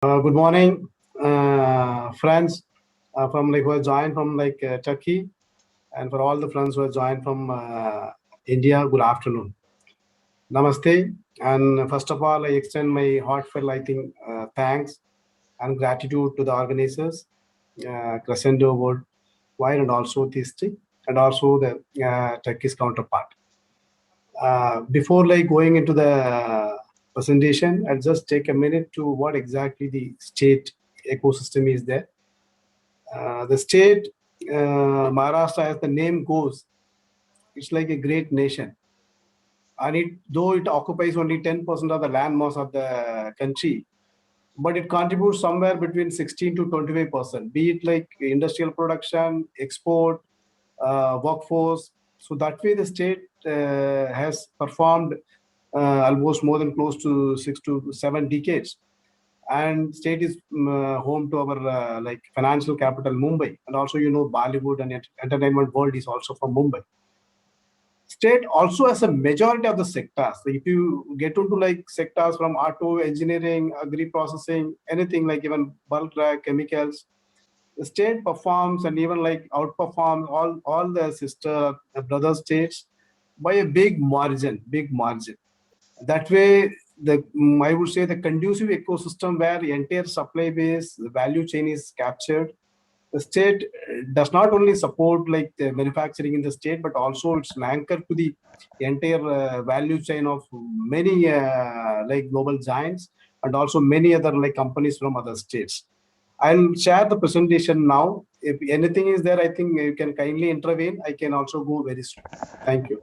Good morning, friends from who have joined from Turkey, and for all the friends who have joined from India. Good afternoon, Namaste. And first of all, I extend my heartfelt, thanks and gratitude to the organizers, Crescendo Worldwide, and also TISTI, and also the Turkish counterpart. Before going into the presentation, I'll just take a minute to what exactly the state ecosystem is there. The state, Maharashtra, as the name goes, it's like a great nation. And though it occupies only 10% of the land mass of the country, but it contributes somewhere between 16 to 25%, be it like industrial production, export, workforce. So that way the state has performed almost more than close to 6 to 7 decades. And state is home to our financial capital Mumbai, and also Bollywood and entertainment world is also from Mumbai. State also has a majority of the sectors. So if you get into sectors from auto, engineering, agri processing, anything like even bulk drag, chemicals, the state performs and even outperforms all the sister brother states by a big margin, big margin. That way, I would say the conducive ecosystem where the entire supply base, the value chain is captured. The state does not only support the manufacturing in the state, but also it's an anchor to the entire value chain of many global giants and also many other companies from other states. I'll share the presentation now. If anything is there, I think you can kindly intervene. I can also go very soon. Thank you.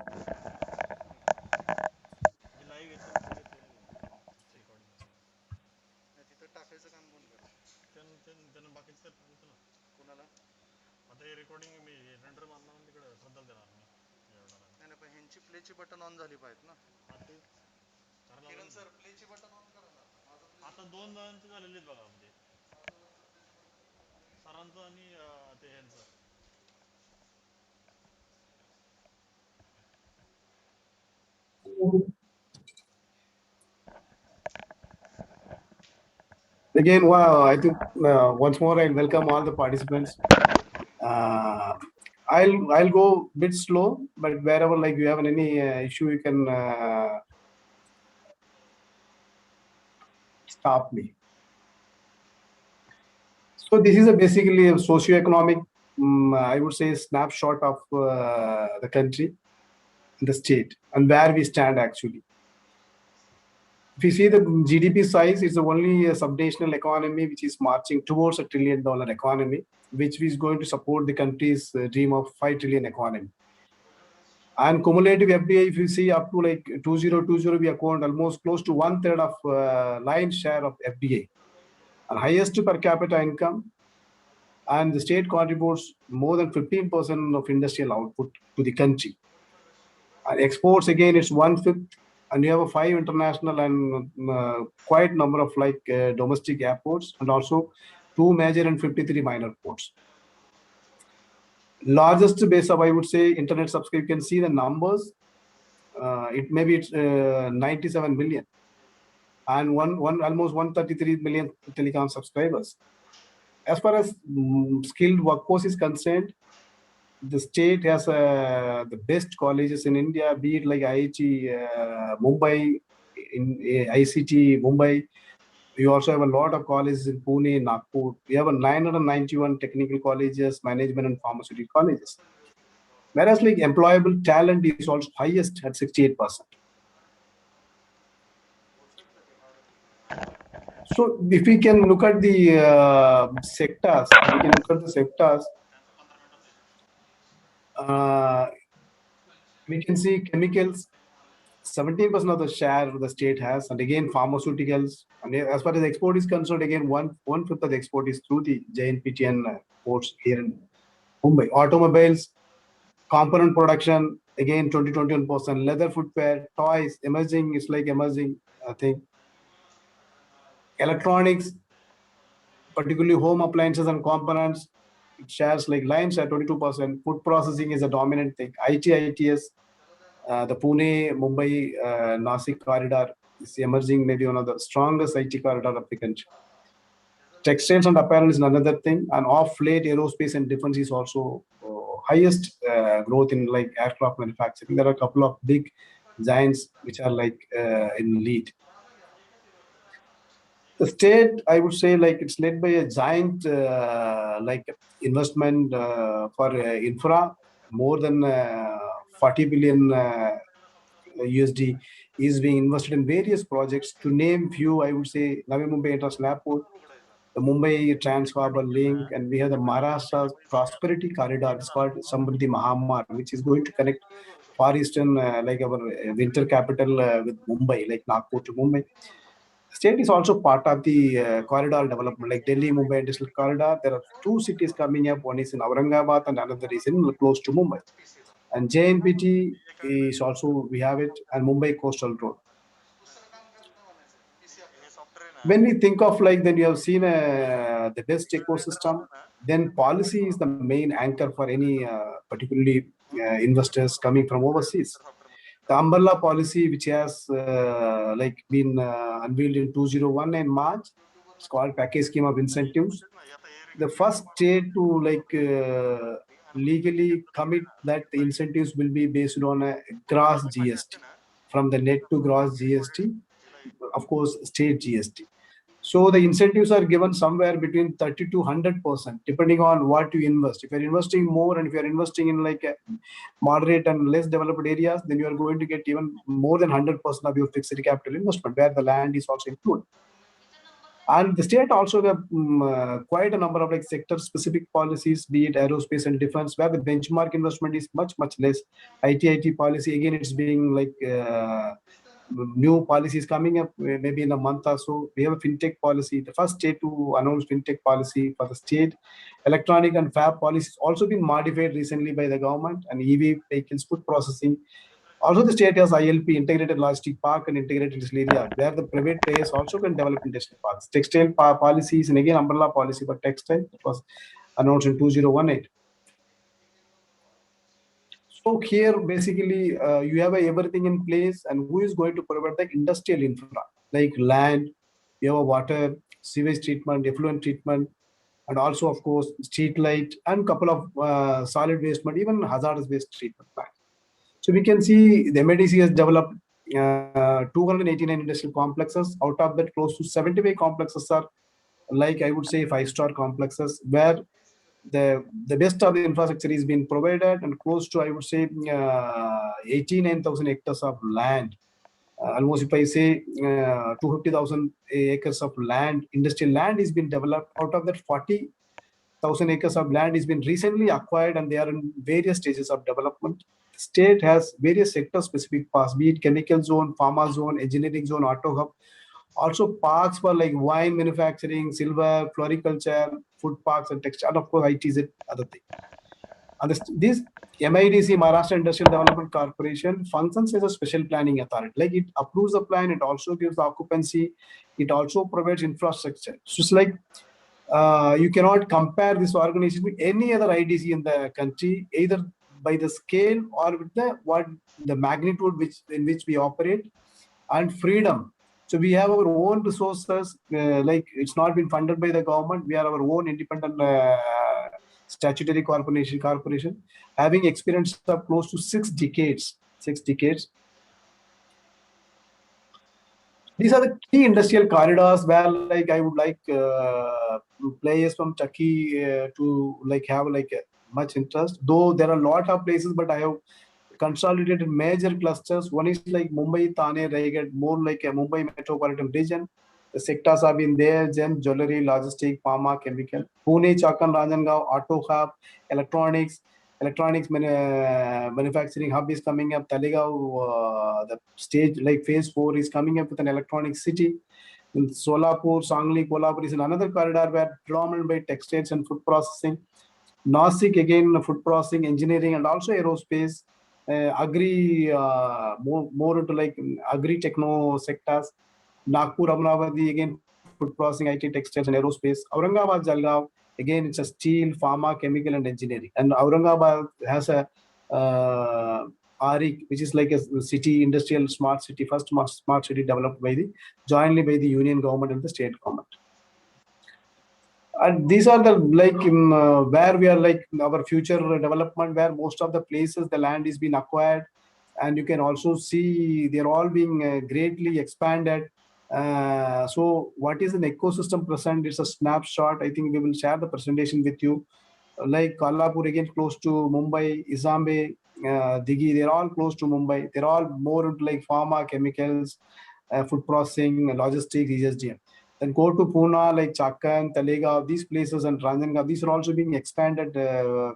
प्लेची button on झाली पाहिजे ना. Kiran sir प्लेची button on करा ना. आता 2 जणांचे झालेले बघा म्हणजे सरांचं आणि ते ह्यांचं. Again, wow, I think once more I welcome all the participants. I'll go a bit slow, but wherever you have any issue, you can stop me. So this is basically a socio-economic, I would say, snapshot of the country, the state, and where we stand actually. If you see the GDP size, it's only a subnational economy which is marching towards $1 trillion economy, which is going to support the country's dream of 5 trillion economy. And cumulative FDI, if you see up to 2020, we account almost close to 1/3 of lion's share of FDI, and highest per capita income, and the state contributes more than 15% of industrial output to the country. And exports, again, it's 1/5, and you have 5 international and quite number of domestic airports, and also 2 major and 53 minor ports. Largest base of, I would say, internet subscribe. You can see the numbers. It's 97 million, and almost 133 million telecom subscribers. As far as skilled workforce is concerned, the state has the best colleges in India, be it like IIT Mumbai, in ICT Mumbai. We also have a lot of colleges in Pune, Nagpur. We have 991 technical colleges, management and pharmaceutical colleges. Whereas employable talent is also highest at 68%. So if we can look at the sectors, we can see chemicals, 17% of the share the state has, and again pharmaceuticals. And as far as export is concerned, again 1/5 of the export is through the JNPT and ports here in Mumbai. Automobiles, component production, again 21%. Leather, footwear, toys, emerging is emerging, I think. Electronics, particularly home appliances and components, it shares lines at 22%. Food processing is a dominant thing. IT, ITS, the Pune, Mumbai, Nasik corridor is emerging, maybe one of the strongest IT corridor of the country. Textiles and apparel is another thing, and off late aerospace and defense is also highest growth in like aircraft manufacturing. There are a couple of big giants which are like in lead. The state, I would say, like it's led by a giant like investment for infra, more than 40 billion USD is being invested in various projects. To name few, I would say Navi Mumbai International Airport, the Mumbai Trans Harbour Link, and we have the Maharashtra Prosperity Corridor. It's called Samruddhi Mahamar, which is going to connect Far Eastern, like our winter capital with Mumbai, like Nagpur to Mumbai. State is also part of the corridor development, like Delhi Mumbai Industrial Corridor. There are two cities coming up. One is in Aurangabad, and another is in close to Mumbai. And JNPT is also we have it, and Mumbai Coastal Road. When we think of like, then you have seen the best ecosystem, then policy is the main anchor for any particularly investors coming from overseas. The umbrella policy, which has like been unveiled in 2019 March, it's called package scheme of incentives. The first state to like legally commit that the incentives will be based on a gross GST, from the net to gross GST, of course, state GST. So the incentives are given somewhere between 30 to 100%, depending on what you invest. If you're investing more, and if you're investing in like moderate and less developed areas, then you are going to get even more than 100% of your fixed capital investment, where the land is also included. And the state also have quite a number of like sector specific policies, be it aerospace and defense, where the benchmark investment is much less. IT policy, again, it's being like new policies coming up maybe in a month or so. We have a fintech policy, the first state to announce fintech policy for the state. Electronic and fab policy has also been modified recently by the government, and EV vehicles food processing. Also, the state has ILP, integrated logistic park, and integrated industrial area, where the private players also can develop industrial parks. Textile policies, and again umbrella policy for textile, that was announced in 2018. So here, basically, you have everything in place, and who is going to provide the industrial infra, like land, you have water, sewage treatment, effluent treatment, and also, of course, street light, and couple of solid waste, but even hazardous waste treatment plant. So we can see the MIDC has developed 289 industrial complexes. Out of that, close to 75 complexes are, like I would say, 5-star complexes, where the best of the infrastructure is being provided, and close to, I would say, 89,000 hectares of land. Almost, if I say 250,000 acres of land, industrial land is being developed. Out of that, 40,000 acres of land is been recently acquired, and they are in various stages of development. The state has various sector-specific parks, be it chemical zone, pharma zone, engineering zone, auto hub. Also parks for like wine manufacturing, silver, floriculture, food parks, and textile. And of course, IT is other thing. And this MIDC, Maharashtra Industrial Development Corporation, functions as a special planning authority. Like it approves the plan, it also gives the occupancy, it also provides infrastructure. So it's like you cannot compare this organization with any other IDC in the country, either by the scale or with the magnitude in which we operate, and freedom. So we have our own resources, like it's not been funded by the government. We are our own independent statutory corporation, having experience of close to 6 decades. 6 decades. These are the key industrial corridors where, like, I would like players from Turkey to like have like much interest. Though there are a lot of places, but I have consolidated major clusters. One is like Mumbai, Thane, Raigad, more like a Mumbai metropolitan region. The sectors have been there: gem, jewelry, logistic, pharma, chemical. Pune, Chakan, Ranjangaon, auto hub, electronics manufacturing hub is coming up. Talegaon, the stage like phase 4 is coming up with an electronic city. In Solapur, Sangli, Kolhapur is in another corridor where predominant by textiles and food processing. Nasik, again, food processing, engineering, and also aerospace. Agri, more into like agri techno sectors. Nagpur, Amravati, again, food processing, IT, textiles, and aerospace. Aurangabad, Jalgaon, again, it's a steel, pharma, chemical, and engineering. And Aurangabad has a ARIC, which is like a city, industrial smart city, first smart city developed by jointly by the union government and the state government. And these are the where we are our future development, where most of the places the land is being acquired, and you can also see they're all being greatly expanded. So what is an ecosystem present? It's a snapshot. I think we will share the presentation with you. Like Kolhapur again, close to Mumbai, Izambe, Digi, they're all close to Mumbai. They're all more into like pharma, chemicals, food processing, logistics, ESDM. Then go to Pune, like Chakan, Talegaon, these places, and Ranjangaon, these are also being expanded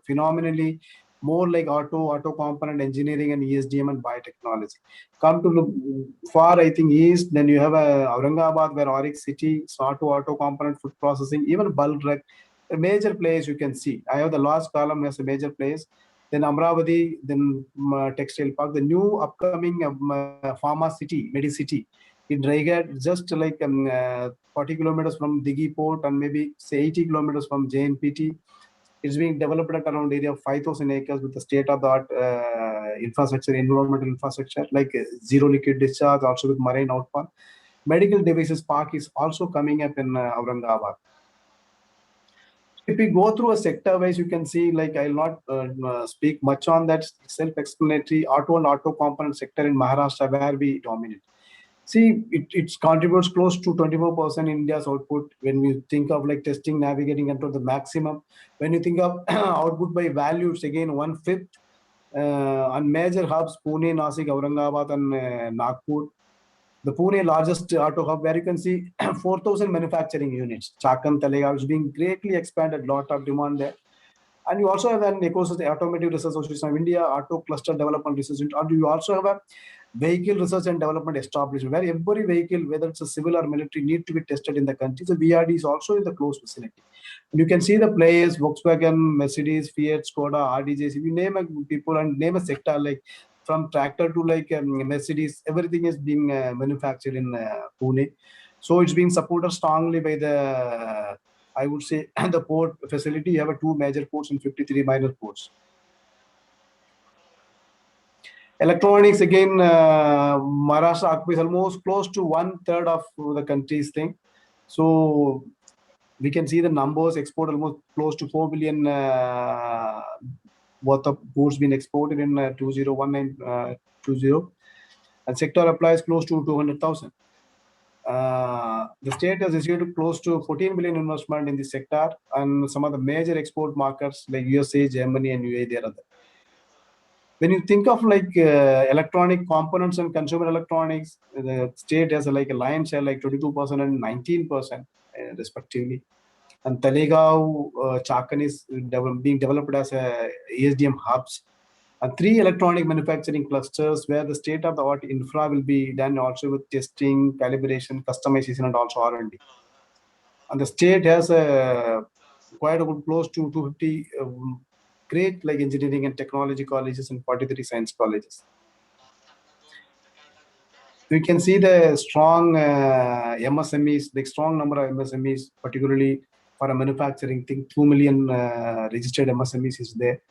phenomenally, more like auto component engineering and ESDM and biotechnology. Come to far, I think, east, then you have Aurangabad, where Oryx City, auto component, food processing, even bulk drug, a major place you can see. I have the last column as a major place. Then Amravati, then Textile Park, the new upcoming pharma city, Medicity in Raigad, just like 40 kilometers from Digi Port and maybe say 80 kilometers from JNPT. It's being developed at around area of 5,000 acres with the state-of-the-art infrastructure, environmental infrastructure, like zero liquid discharge, also with marine outfall. Medical devices park is also coming up in Aurangabad. If we go through a sector wise, you can see, like, I'll not speak much on that, self-explanatory. Auto and auto component sector in Maharashtra, where we dominate. See, it contributes close to 24% in India's output. When we think of like testing, navigating into the maximum, when you think of output by value, it's again 1/5. On major hubs, Pune, Nasik, Aurangabad, and Nagpur. The Pune largest auto hub, where you can see 4,000 manufacturing units. Chakan, Talegaon is being greatly expanded, lot of demand there. And you also have an ecosystem, Automotive Research Association of India, Auto Cluster Development Research, and you also have a vehicle research and development establishment, where every vehicle, whether it's a civil or military, need to be tested in the country. So VRD is also in the close vicinity. And you can see the players: Volkswagen, Mercedes, Fiat, Skoda, RDJs. If you name a people and name a sector, like from tractor to like Mercedes, everything is being manufactured in Pune. So it's being supported strongly by the, I would say, the port facility. You have 2 major ports and 53 minor ports. Electronics, again, Maharashtra occupies almost close to 1/3 of the country's thing. So we can see the numbers: export almost close to 4 billion worth of goods being exported in 2019-20, and sector applies close to 200,000. The state has issued close to 14 billion investment in this sector, and some of the major export markets like USA, Germany, and UAE, they are there. When you think of like electronic components and consumer electronics, the state has like a lion's share, like 22% and 19% respectively. And Talegaon, Chakan is being developed as a ESDM hubs. And 3 electronic manufacturing clusters, where the state-of-the-art infra will be done also with testing, calibration, customization, and also R&D. And the state has quite a good, close to 250 great like engineering and technology colleges and 43 science colleges. We can see the strong MSMEs, the strong number of MSMEs, particularly for a manufacturing thing. 2 million registered MSMEs is there,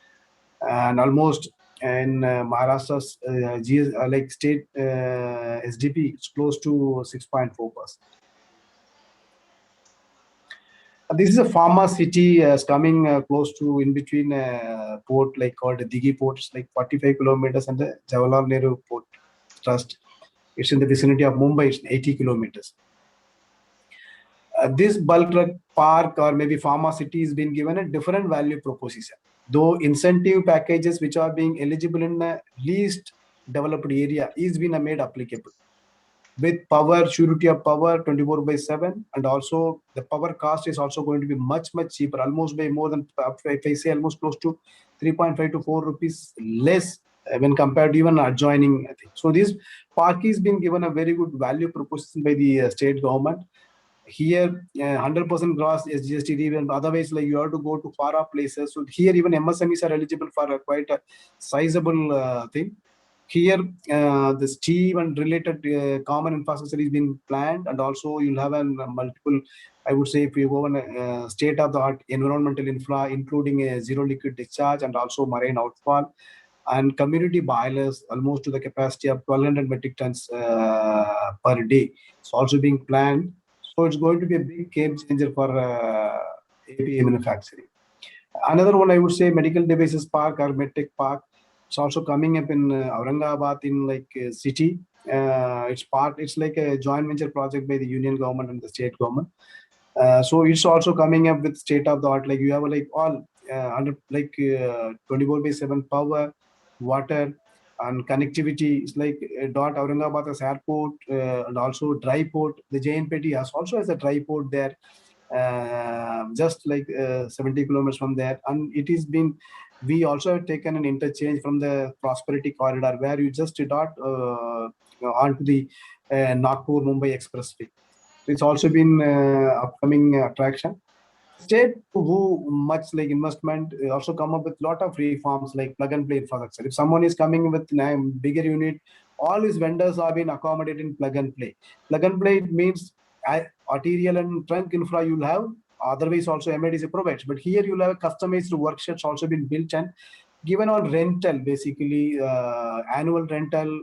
and almost in Maharashtra's like state SDP, it's close to 6.4%. This is a pharma city coming close to in between port like called Digi Port. It's like 45 kilometers, and the Jawaharlal Nehru Port Trust. It's in the vicinity of Mumbai. It's 80 kilometers. This bulk drug park or maybe pharma city is being given a different value proposition. Though incentive packages which are being eligible in the least developed area is being made applicable, with power, surety of power 24/7, and also the power cost is also going to be much cheaper, almost by more than, if I say, almost close to 3.5 to 4 rupees less when compared to even adjoining, I think. So this park is being given a very good value proposition by the state government. Here 100% gross SGST even, otherwise like you have to go to far off places. So here even MSMEs are eligible for quite a sizable thing. Here the steam and related common infrastructure is being planned, and also you'll have a multiple, I would say, if you go on state-of-the-art environmental infra, including a zero liquid discharge and also marine outfall, and community boilers almost to the capacity of 1,200 metric tons per day. It's also being planned. So it's going to be a big game changer for API manufacturing. Another one I would say medical devices park or medtech park. It's also coming up in Aurangabad in like city. It's like a joint venture project by the union government and the state government. So it's also coming up with state of the art. Like you have like all under like 24/7 power, water, and connectivity. It's like dot Aurangabad as airport and also dry port. The JNPT has also has a dry port there, just like 70 kilometers from there. And it is been, we also have taken an interchange from the Prosperity Corridor where you just dot onto the Nagpur Mumbai Expressway. So it's also been upcoming attraction. State who much like investment also come up with lot of reforms like plug and play infrastructure. If someone is coming with a bigger unit, all his vendors are being accommodated in plug and play. Plug and play means arterial and trunk infra you'll have. Otherwise, also MIDC provides. But here you'll have customized workshops also been built and given on rental, basically annual rental,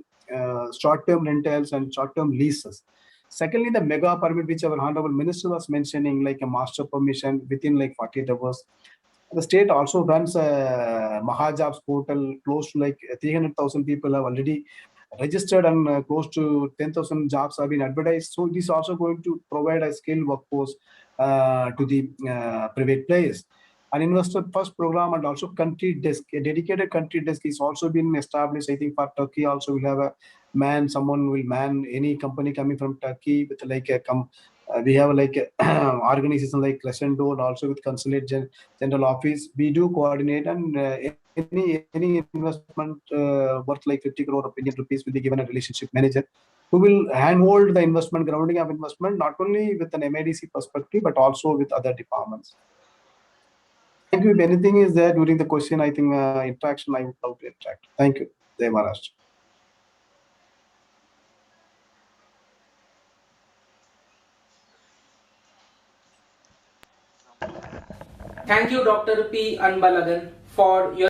short-term rentals, and short-term leases. Secondly, the mega permit, which our honorable minister was mentioning, like a master permission within like 48 hours. The state also runs a Mahajobs portal. Close to like 300,000 people have already registered, and close to 10,000 jobs have been advertised. So this is also going to provide a skilled workforce to the private players. An investor first program and also country desk, a dedicated country desk is also been established. I think for Turkey also will have a man, someone will man any company coming from Turkey with like a we have like a organization like Crescendo and also with consulate general office. We do coordinate, and any investment worth like 50 crore of Indian rupees will be given a relationship manager who will handhold the investment, grounding of investment, not only with an MIDC perspective, but also with other departments. Thank you. If anything is there during the question, I think interaction, I would love to interact. Thank you. Jai Maharashtra. Thank you, Dr. P. Anbalagan, for your